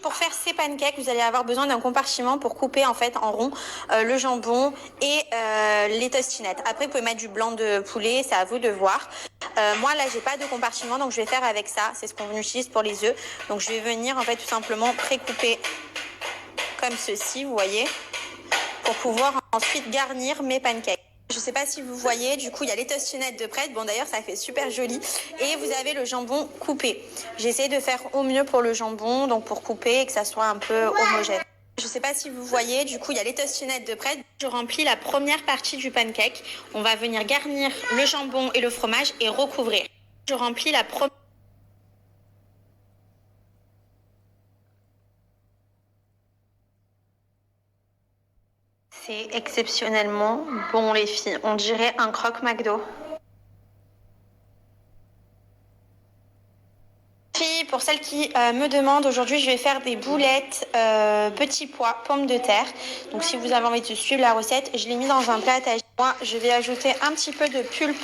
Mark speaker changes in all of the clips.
Speaker 1: Pour faire ces pancakes, vous allez avoir besoin d'un compartiment pour couper en fait en rond le jambon et les tostinettes. Après, vous pouvez mettre du blanc de poulet, c'est à vous de voir. Moi, là, j'ai pas de compartiment, donc je vais faire avec ça. C'est ce qu'on utilise pour les œufs. Donc, je vais venir en fait tout simplement pré-couper comme ceci, vous voyez, pour pouvoir ensuite garnir mes pancakes. Je sais pas si vous voyez, du coup, il y a les tostinettes de prête. Bon, d'ailleurs, ça fait super joli. Et vous avez le jambon coupé. J'essaie de faire au mieux pour le jambon, donc pour couper et que ça soit un peu homogène. Je sais pas si vous voyez, du coup, il y a les tostinettes de prête. Je remplis la première partie du pancake. On va venir garnir le jambon et le fromage et recouvrir. Je remplis la première. C'est exceptionnellement bon, les filles. On dirait un croque McDo. Pour celles qui me demandent, aujourd'hui je vais faire des boulettes petits pois, pommes de terre. Donc si vous avez envie de suivre la recette, je l'ai mis dans un plat à tagine. Moi je vais ajouter un petit peu de pulpe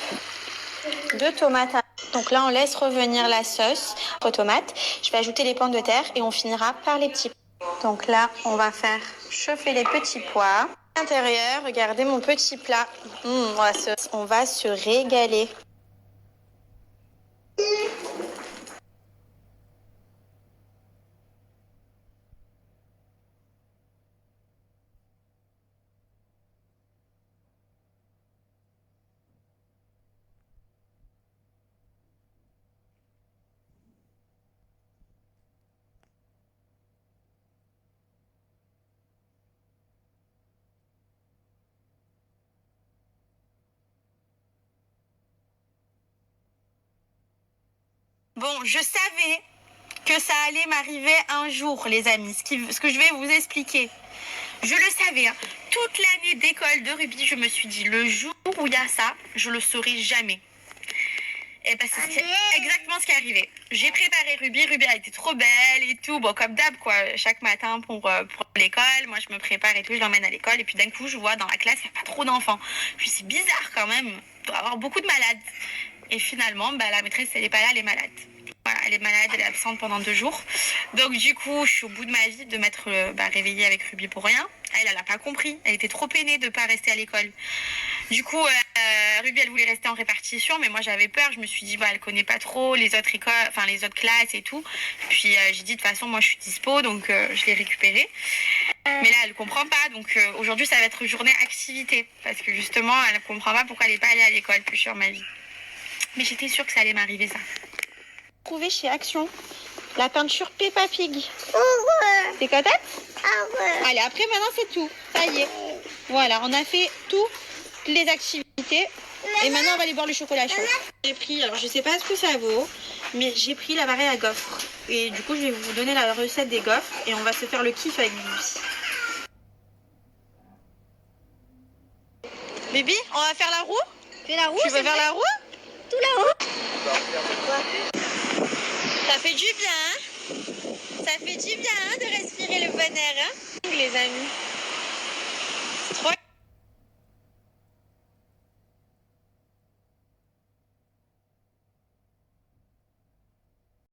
Speaker 1: de tomate. Donc là on laisse revenir la sauce aux tomates. Je vais ajouter les pommes de terre et on finira par les petits pois. Donc là on va faire chauffer les petits pois. À l'intérieur, regardez mon petit plat. On va se régaler. Bon, je savais que ça allait m'arriver un jour, les amis, ce que je vais vous expliquer. Je le savais, hein. Toute l'année d'école de rugby, je me suis dit, le jour où il y a ça, je le saurai jamais. Et ben, c'est exactement ce qui est arrivé. J'ai préparé Ruby a été trop belle et tout, bon, comme d'hab, quoi, chaque matin pour l'école, moi je me prépare et tout, je l'emmène à l'école, et puis d'un coup, je vois dans la classe, il n'y a pas trop d'enfants. Je me dis, c'est bizarre quand même, il doit y avoir beaucoup de malades. Et finalement, bah, la maîtresse, elle n'est pas là, elle est malade. Voilà, elle est malade, elle est absente pendant 2 jours. Donc du coup, je suis au bout de ma vie de m'être réveillée avec Ruby pour rien. Elle n'a pas compris. Elle était trop peinée de ne pas rester à l'école. Du coup, Ruby, elle voulait rester en répartition, mais moi j'avais peur. Je me suis dit, bah, elle connaît pas trop les autres écoles, enfin les autres classes et tout. Puis j'ai dit, de toute façon, moi je suis dispo, donc je l'ai récupérée. Mais là, elle comprend pas. Donc aujourd'hui, ça va être journée activité. Parce que justement, elle ne comprend pas pourquoi elle n'est pas allée à l'école plus sur ma vie. Mais j'étais sûre que ça allait m'arriver, ça. Trouvé chez Action la peinture Peppa Pig. T'es contente? Allez, après maintenant c'est tout. Ça y est. Voilà, on a fait toutes les activités. Et maintenant on va aller boire le chocolat chaud. J'ai pris, alors je sais pas ce que ça vaut, mais j'ai pris la marée à gaufres. Et du coup je vais vous donner la recette des gaufres et on va se faire le kiff avec Bibi. Bibi, on va faire la roue?
Speaker 2: Fais la roue.
Speaker 1: Tu veux faire la roue?
Speaker 2: Tout là-haut.
Speaker 1: Ça fait du bien, hein? Ça fait du bien, hein, de respirer le bon air, hein, les amis.